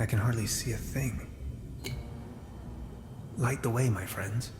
I can hardly see a thing. Light the way, my friends.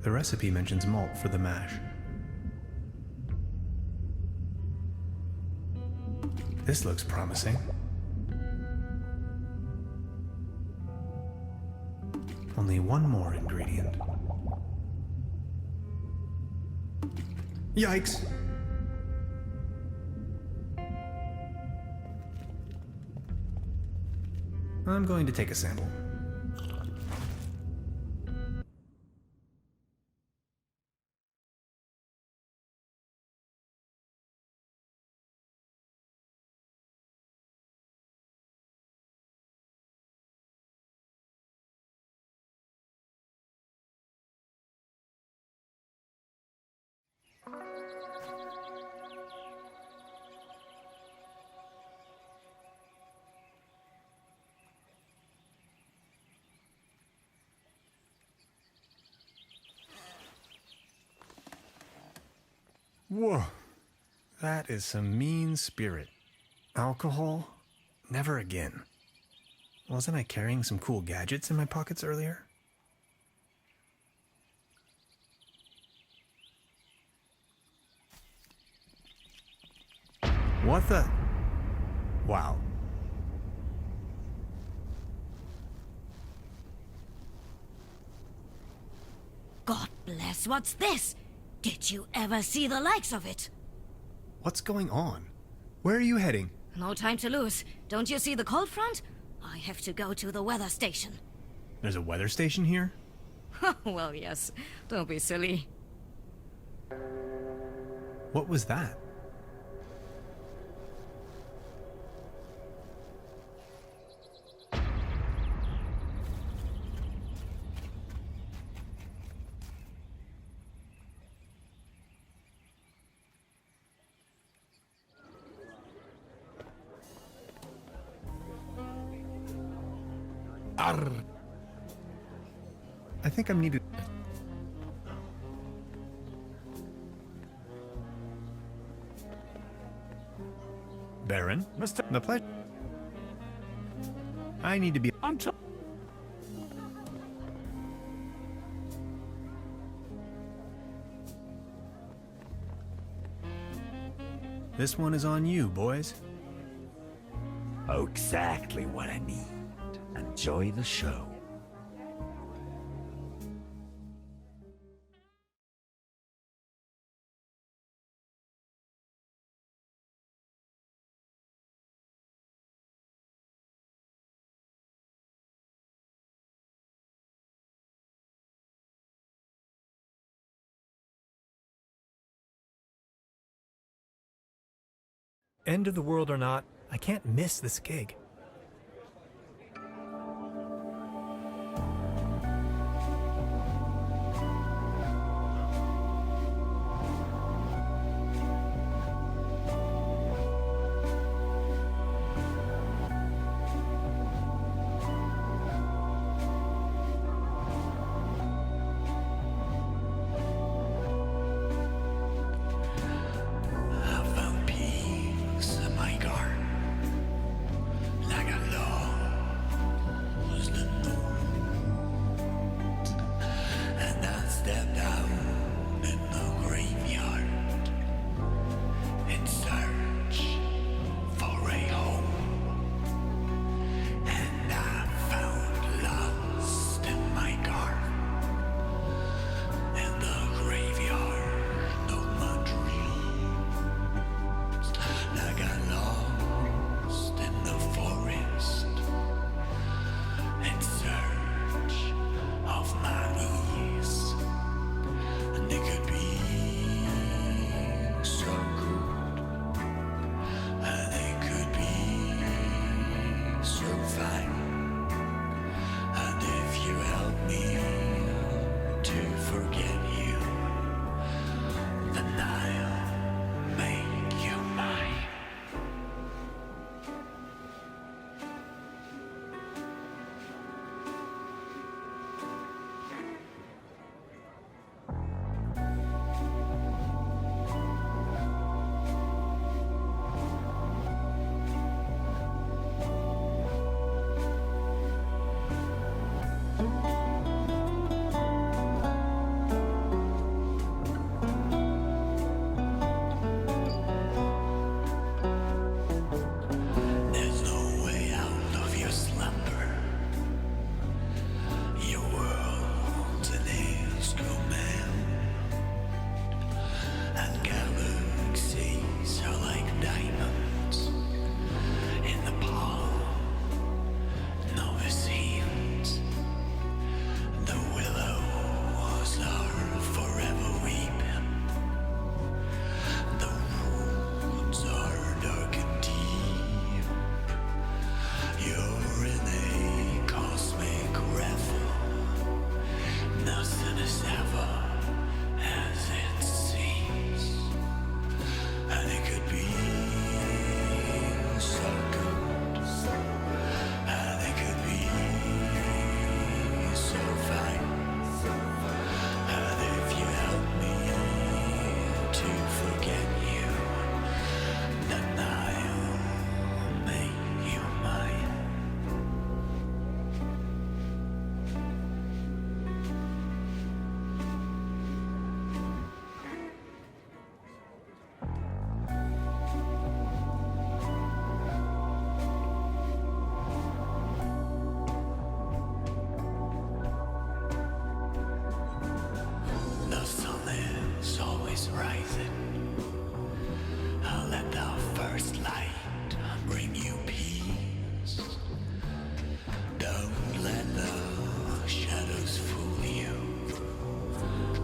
The recipe mentions malt for the mash. This looks promising. Only one more ingredient. Yikes! I'm going to take a sample. Whoa, that is some mean spirit. Alcohol? Never again. Wasn't I carrying some cool gadgets in my pockets earlier? What the? Wow. God bless, what's this? Did you ever see the likes of it? What's going on? Where are you heading? No time to lose. Don't you see the cold front? I have to go to the weather station. There's a weather station here? Well, yes. Don't be silly. What was that? Arr. I think I'm needed. Baron? Mr. The pleasure. I need to be. This one is on you, boys. Oh, exactly what I need. Enjoy the show. End of the world or not, I can't miss this gig. rising. Let the first light bring you peace. Don't let the shadows fool you,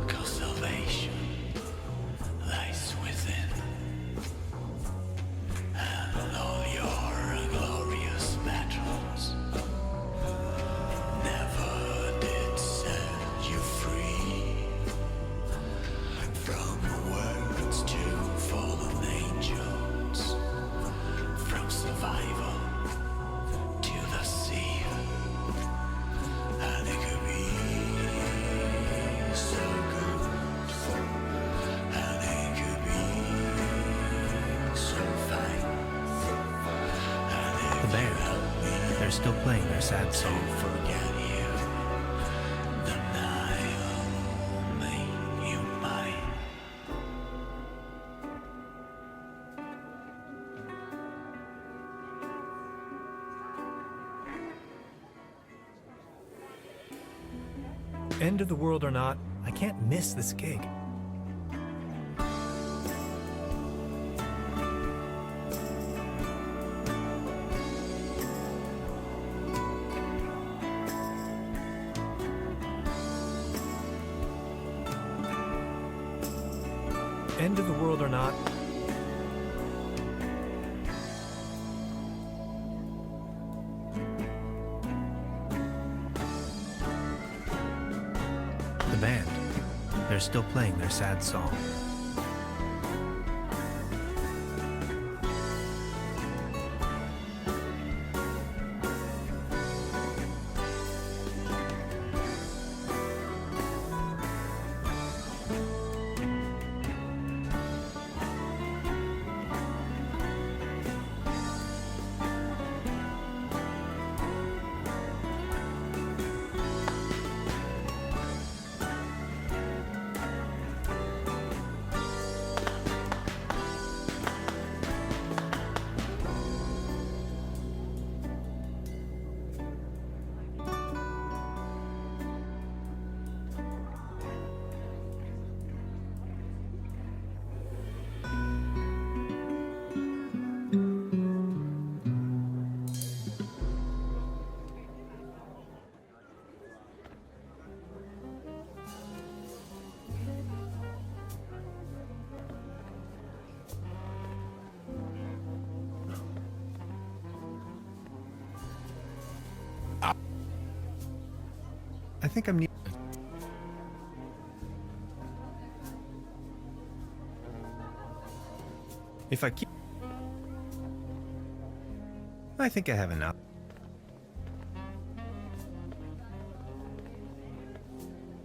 'cause salvation lies within. And all your glorious battles never did set you free. From words to fallen angels, from survival to the sea. And it could be so good, and it could be so fine. And The if you help band. me They're still playing their sad song. to forget you, then I'll make you mine. End of the world or not, I can't miss this gig. End of the world or not. The band. They're still playing their sad song. I think I'm. If I keep. I think I have enough.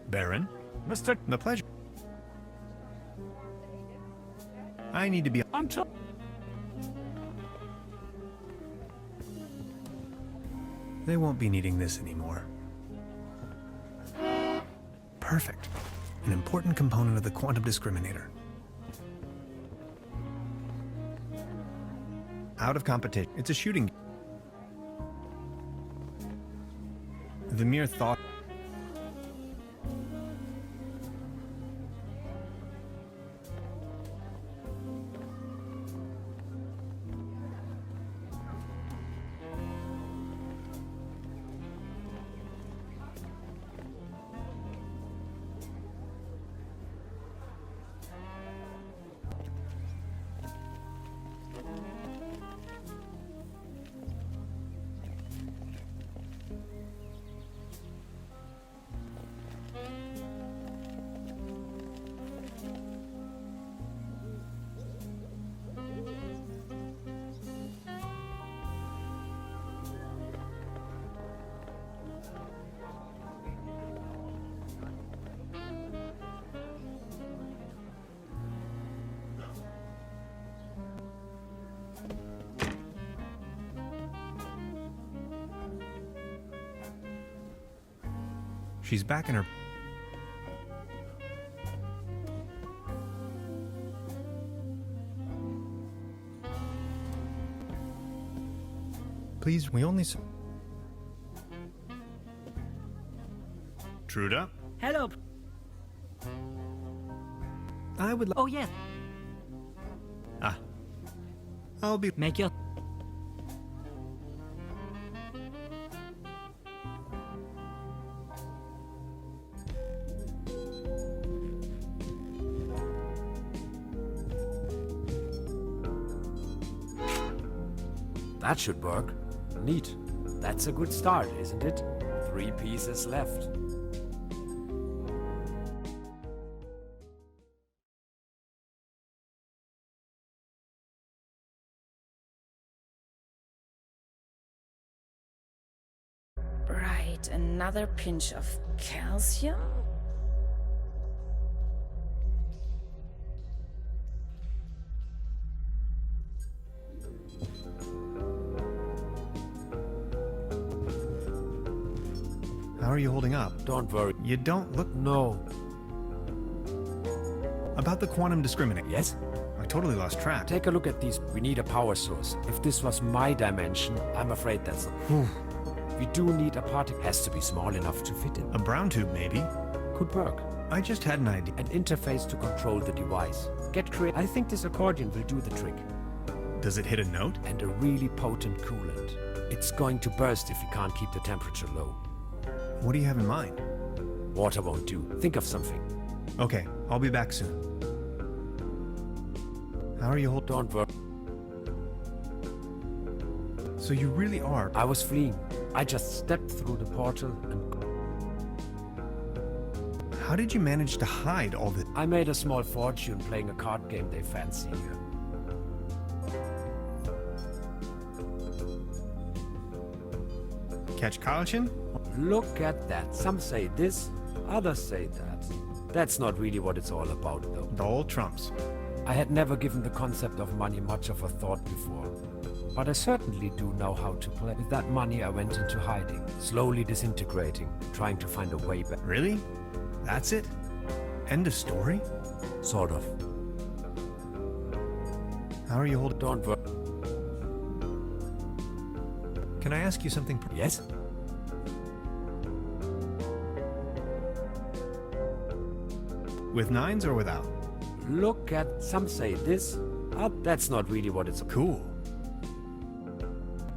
Baron? Mr. The pleasure. I need to be. Until They won't be needing this anymore. Perfect. An important component of the quantum discriminator. Out of competition. It's a shooting. The mere thought. She's back in her. Please, we only. Truda? Hello. I would. Oh, yes. I'll be. Make your... That should work. Neat. That's a good start, isn't it? 3 pieces left. Right, another pinch of calcium. How are you holding up? Don't worry. You don't look. No. About the quantum discriminator. Yes? I totally lost track. Take a look at these. We need a power source. If this was my dimension, I'm afraid that's... We do need a particle. Has to be small enough to fit in. A brown tube, maybe. Could work. I just had an idea. An interface to control the device. Get creative. I think this accordion will do the trick. Does it hit a note? And a really potent coolant. It's going to burst if we can't keep the temperature low. What do you have in mind? Water won't do. Think of something. Okay, I'll be back soon. How are you holding? Don't worry. So you really are. I was fleeing. I just stepped through the portal and... How did you manage to hide all this? I made a small fortune playing a card game they fancy here. Catch Karlchen? Look at that. Some say this, others say that. That's not really what it's all about, though. The old trumps. I had never given the concept of money much of a thought before. But I certainly do know how to play. With that money, I went into hiding, slowly disintegrating, trying to find a way back. Really? That's it? End of story? Sort of. How are you holding? Don't worry. Can I ask you something? Yes? With nines or without? Look at... Some say this, that's not really what it's... Cool.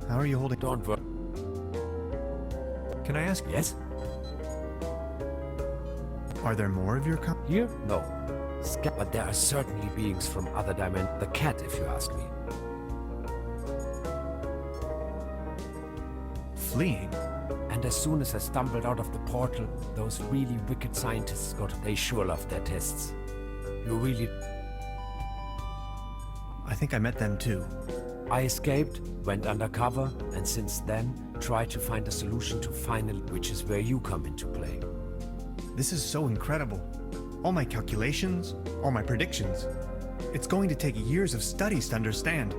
How are you holding? Don't worry. Can I ask? Yes? Are there more of your Here? No. But there are certainly beings from other dimensions. The cat, if you ask me. Fleeing? And as soon as I stumbled out of the portal, those really wicked scientists they sure loved their tests. You really... I think I met them too. I escaped, went undercover, and since then, tried to find a solution to final, which is where you come into play. This is so incredible. All my calculations, all my predictions. It's going to take years of studies to understand.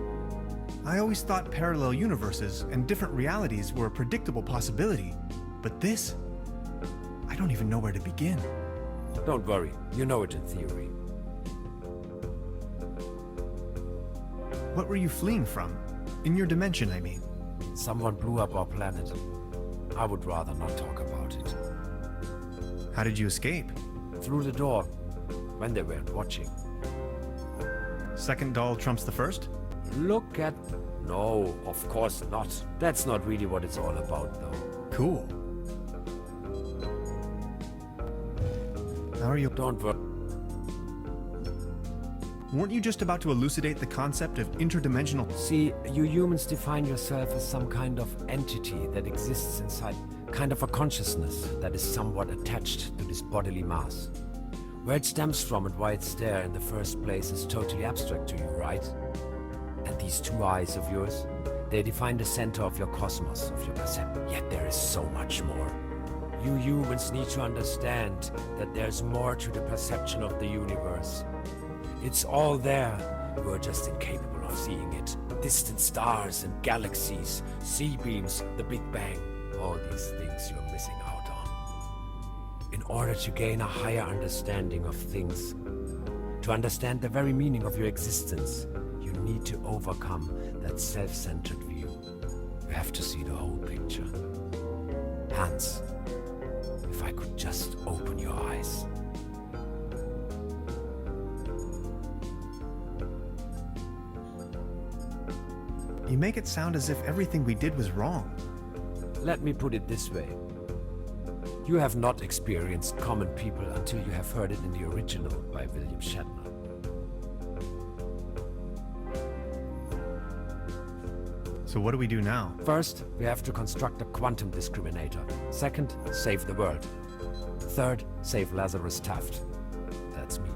I always thought parallel universes and different realities were a predictable possibility. But this? I don't even know where to begin. Don't worry, you know it in theory. What were you fleeing from? In your dimension, I mean. Someone blew up our planet. I would rather not talk about it. How did you escape? Through the door, when they weren't watching. Second doll trumps the first? Look at... No, of course not. That's not really what it's all about, though. Cool. How are you? Don't worry. Weren't you just about to elucidate the concept of interdimensional? See, you humans define yourself as some kind of entity that exists inside, kind of a consciousness that is somewhat attached to this bodily mass. Where it stems from and why it's there in the first place is totally abstract to you, right? And these two eyes of yours, they define the center of your cosmos, of your perception. Yet there is so much more. You humans need to understand that there's more to the perception of the universe. It's all there. You are just incapable of seeing it. Distant stars and galaxies, sea beams, the Big Bang. All these things you're missing out on. In order to gain a higher understanding of things, to understand the very meaning of your existence, you need to overcome that self-centered view. You have to see the whole picture. Hans, if I could just open your eyes. You make it sound as if everything we did was wrong. Let me put it this way. You have not experienced common people until you have heard it in the original by William Shatner. So what do we do now? First, we have to construct a quantum discriminator. Second, save the world. Third, save Lazarus Taft. That's me.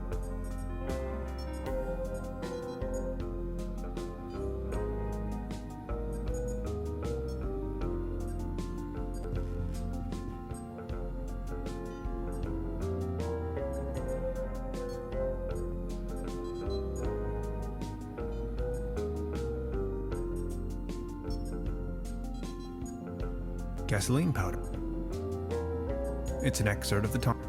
Gasoline powder. It's an excerpt of the time.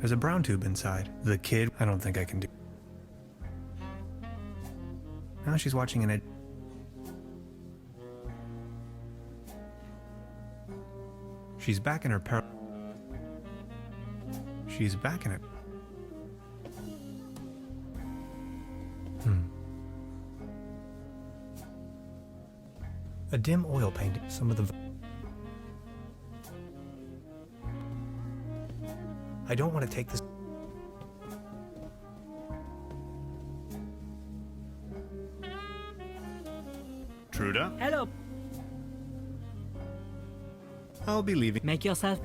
There's a brown tube inside. The kid, I don't think I can do. Now she's watching an She's back in her She's back in it. A dim oil painting. Some of the I don't want to take this. Truda? Hello. I'll be leaving. Make yourself.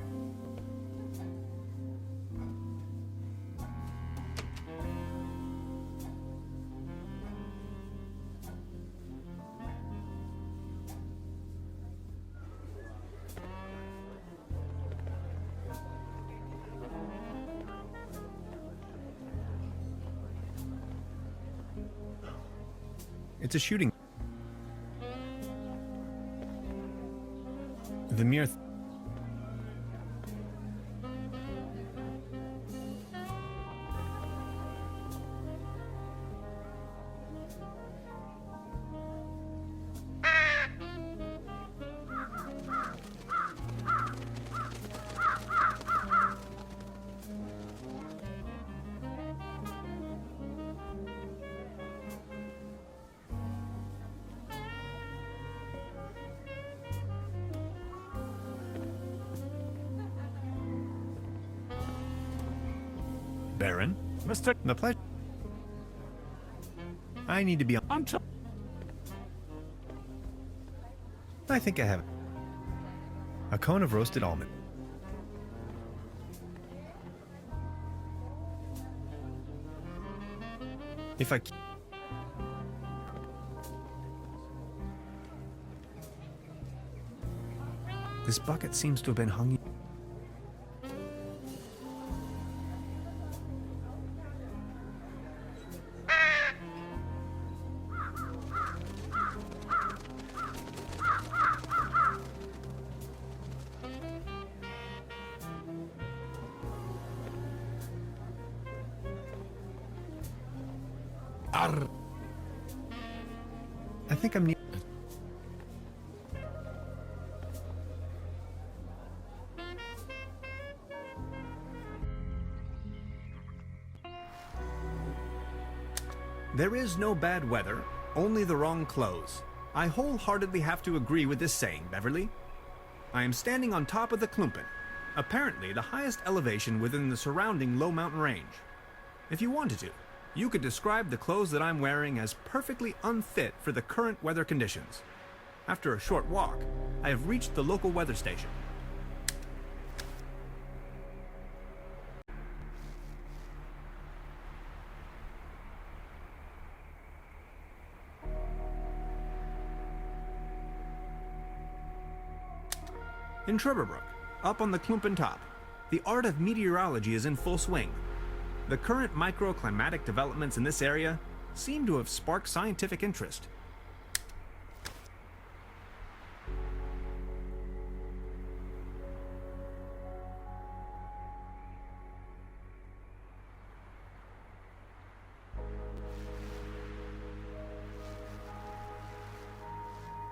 It's a shooting. The mere Baron? Mr. The pleasure. I need to be on. I think I have it. A cone of roasted almond. If I This bucket seems to have been hung. I think I'm. There is no bad weather, only the wrong clothes. I wholeheartedly have to agree with this saying, Beverly. I am standing on top of the Klumpen, apparently the highest elevation within the surrounding low mountain range. If you wanted to, you could describe the clothes that I'm wearing as perfectly unfit for the current weather conditions. After a short walk, I have reached the local weather station. In Truber, Brook, up on the Klumpen top, the art of meteorology is in full swing. The current microclimatic developments in this area seem to have sparked scientific interest.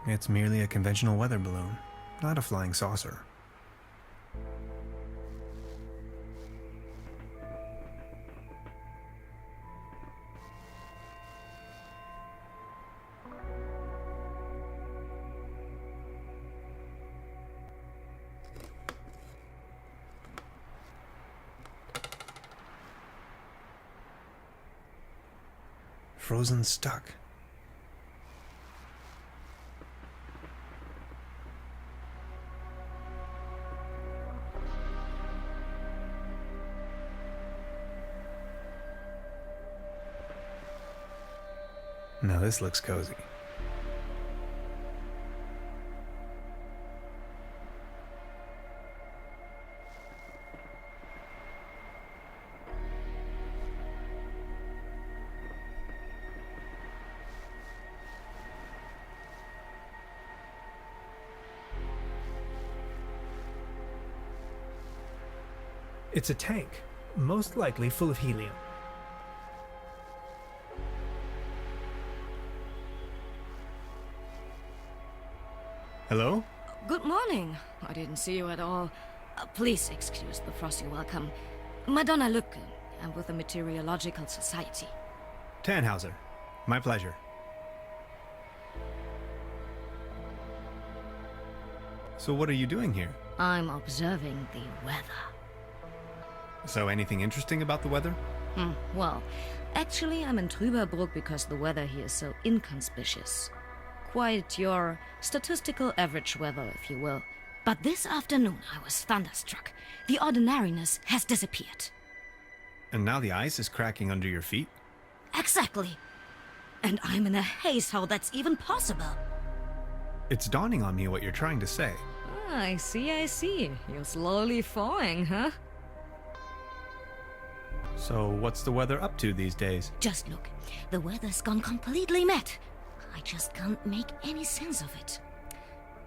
It's merely a conventional weather balloon, not a flying saucer. Frozen stuck. Now this looks cozy. It's a tank, most likely full of helium. Hello? Good morning. I didn't see you at all. Please excuse the frosty welcome. Madonna Lücke. I'm with the Meteorological Society. Tannhauser. My pleasure. So what are you doing here? I'm observing the weather. So anything interesting about the weather? Well, actually I'm in Truber Brook because the weather here is so inconspicuous. Quite your statistical average weather, if you will. But this afternoon I was thunderstruck. The ordinariness has disappeared. And now the ice is cracking under your feet? Exactly. And I'm in a haze how that's even possible. It's dawning on me what you're trying to say. I see. You're slowly falling, huh? So what's the weather up to these days? Just look. The weather's gone completely mad. I just can't make any sense of it.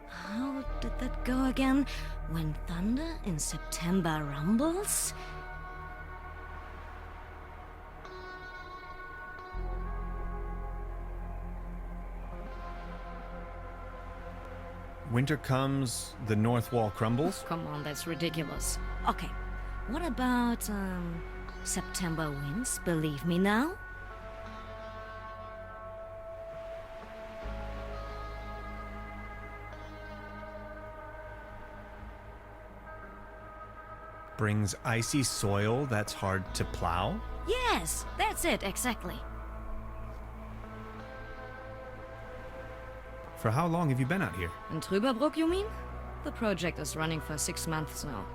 How did that go again? When thunder in September rumbles? Winter comes, the north wall crumbles? Come on, that's ridiculous. Okay, what about, September winds, believe me now? Brings icy soil that's hard to plow? Yes, that's it, exactly. For how long have you been out here? In Truber Brook, you mean? The project is running for 6 months now.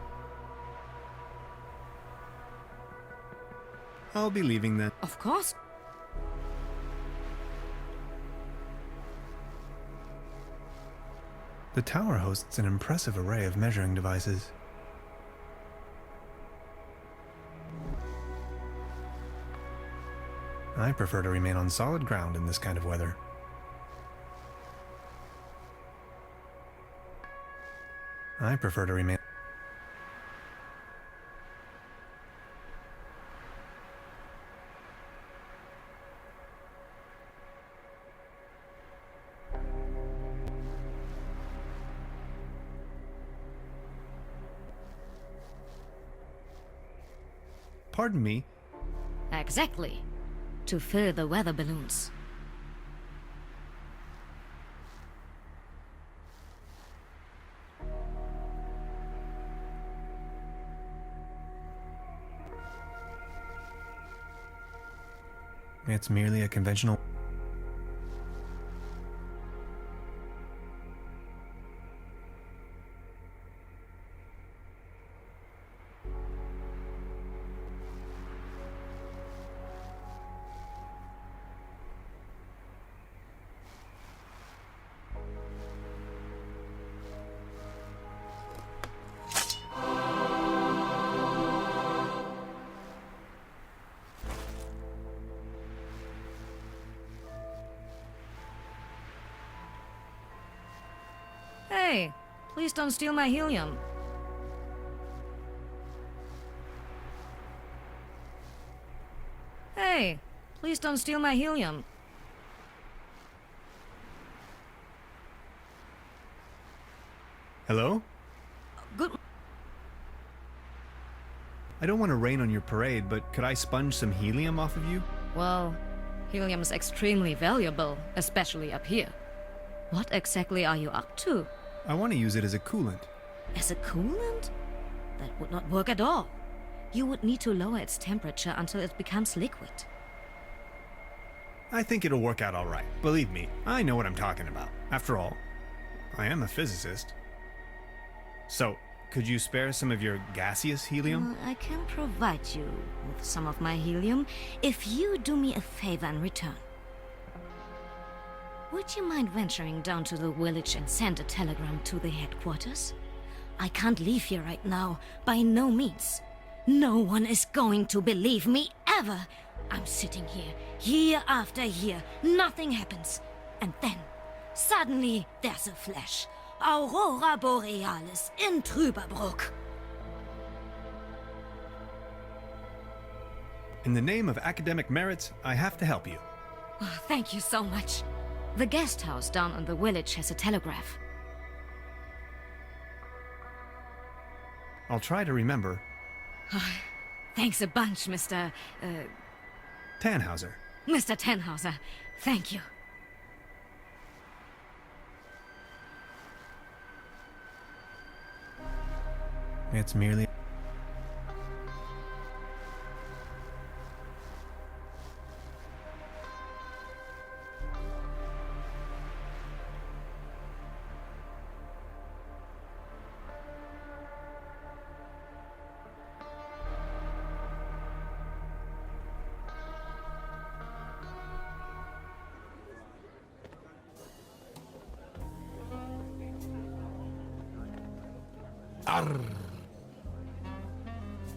I'll be leaving then. Of course. The tower hosts an impressive array of measuring devices. I prefer to remain on solid ground in this kind of weather. I prefer to remain... Pardon me. Exactly. To fill the weather balloons. It's merely a conventional... Hey, please don't steal my helium. Hey, please don't steal my helium. Hello? Good. I don't want to rain on your parade, but could I sponge some helium off of you? Well, helium is extremely valuable, especially up here. What exactly are you up to? I want to use it as a coolant. As a coolant? That would not work at all. You would need to lower its temperature until it becomes liquid. I think it'll work out all right. Believe me, I know what I'm talking about. After all, I am a physicist. So, could you spare some of your gaseous helium? I can provide you with some of my helium if you do me a favor in return. Would you mind venturing down to the village and send a telegram to the headquarters? I can't leave here right now, by no means. No one is going to believe me, ever. I'm sitting here, year after year, nothing happens. And then, suddenly, there's a flash. Aurora Borealis in Truber, Brook. In the name of academic merits, I have to help you. Oh, thank you so much. The guest house down in the village has a telegraph. I'll try to remember. Thanks a bunch, Mr. Tannhauser. Mr. Tannhauser. Thank you. It's merely...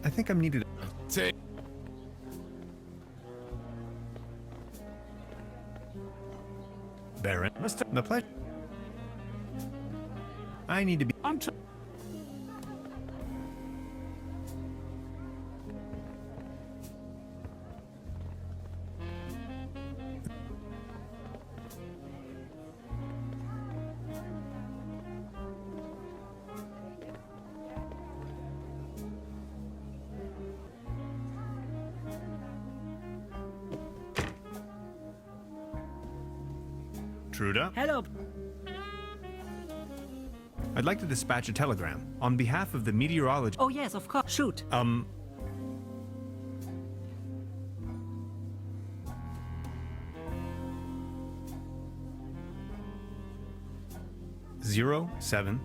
I think I'm needed. Baron, the pleasure. I need to be. Truda? Hello. I'd like to dispatch a telegram on behalf of the meteorologist. Oh, yes, of course. Shoot. 07.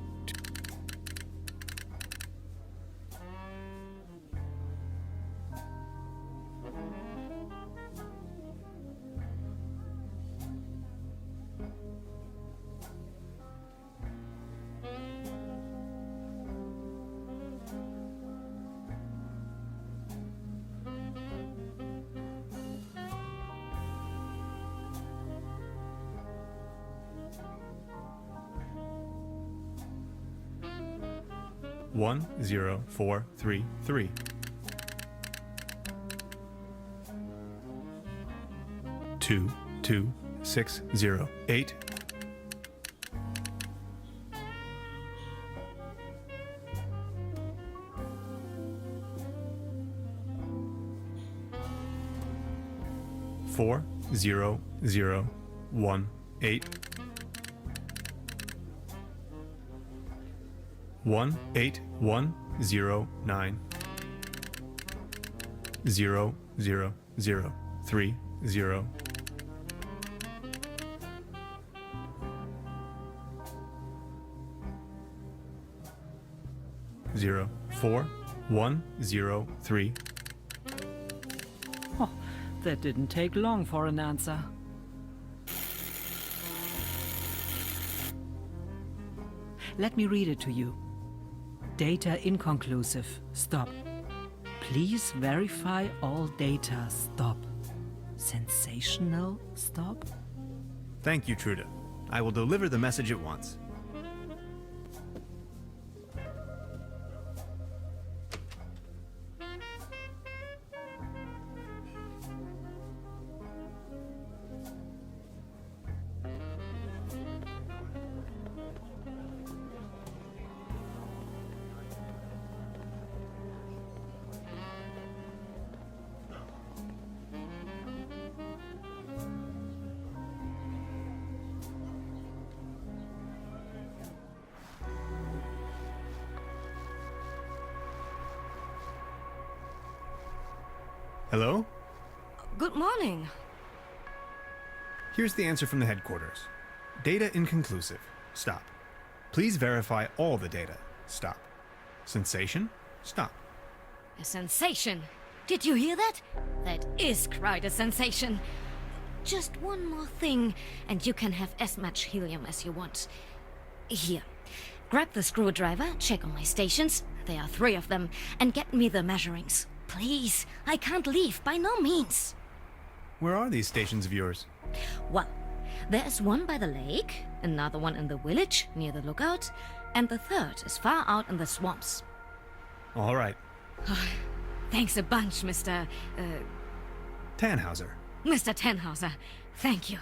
One 10433. Two 608. Four 0 0 1 8. 18109 0 0 0 3 0. Zero 4 1 0 3. Oh, that didn't take long for an answer. Let me read it to you. Data inconclusive. Stop. Please verify all data. Stop. Sensational. Stop. Thank you, Truda. I will deliver the message at once. Hello? Good morning. Here's the answer from the headquarters. Data inconclusive. Stop. Please verify all the data. Stop. Sensation? Stop. A sensation. Did you hear that? That is quite a sensation. Just one more thing, and you can have as much helium as you want. Here. Grab the screwdriver, check on my stations, there are 3 of them, and get me the measurings. Please, I can't leave, by no means. Where are these stations of yours? Well, there's one by the lake, another one in the village, near the lookout, and the 3rd is far out in the swamps. All right. Thanks a bunch, Mr. Tannhauser. Mr. Tannhauser. Thank you.